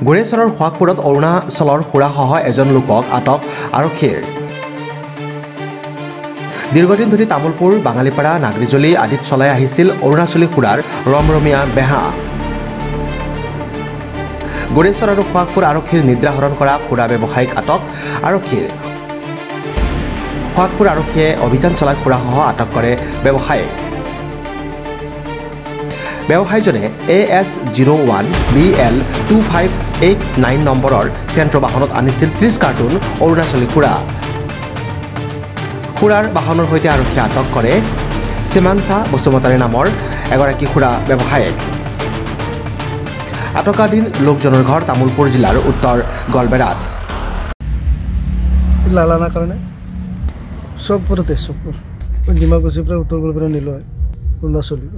গোৰেশ্বৰৰ সোৱাগপুৰত অৰুণাচলৰ সুৰাসহ এজন লোকক আটক আৰক্ষীৰ দীৰ্ঘদিন ধৰি তামোলপুৰ বাঙালীপাৰা নাগৰিজলি আদিত চলাই আহিছিল অৰুণাচলী সুৰাৰ ৰমৰমীয়া বেহা গোৰেশ্বৰ আৰু সোৱাগপুৰ আৰক্ষীৰ নিদ্ৰা হৰণ কৰা সুৰা ব্যৱসায়িক আটক আৰক্ষীৰ সোৱাগপুৰ আৰক্ষীয়ে অভিযান চলাই সুৰাসহ আটক কৰে ব্যৱসায়ীজনে AS01 BL 2589 নম্বৰৰ চেণ্ট্ৰ বাহনত আনিছিল 30 কাৰ্টুন অৰুণাচলী সুৰাৰ বাহনৰ সৈতে আৰক্ষীয়ে আটক কৰে সীমাংসা বসুমতাৰী নামৰ এগৰাকী সুৰা ব্যৱসায়ীক আটকাধীন লোকজনৰ ঘৰ তামোলপুৰ জিলাৰ উত্তৰ গলবেৰাত লালানা কাৰণে চবপুৰতে চবপুৰ ডিমাকুছিৰ পৰা উত্তৰ গলবেৰা নিলো হয় অৰুণাচলী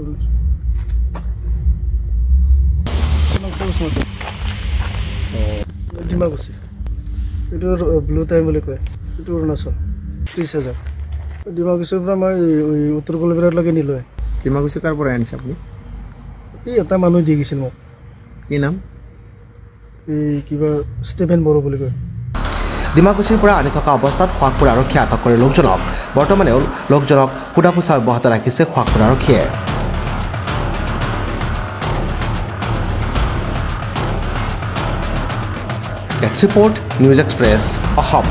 ডিমাকুছি এইটো ব্লু টাইম বুলি কয় এইটো অৰুণাচল 30,000 ডিমাকুছিৰ পৰা মই উত্তৰ গলবেৰালৈকে নিলো হয় ডিমাকুছি কাৰ পৰা আনিছে আপুনি এই এটা মানুহ দি গৈছিল মোক কি নাম এই কিবা ষ্টিফেন বড়ো বুলি কয় ডিমাকুছিৰ পৰা আনি থকা অৱস্থাত সোৱাগপুৰ আৰক্ষীয়ে আটক কৰে লোকজনক বৰ্তমানেও লোকজনক সোধা পোছা অব্যাহত ৰাখিছে সোৱাগপুৰ আৰক্ষীয়ে desk report news express Assam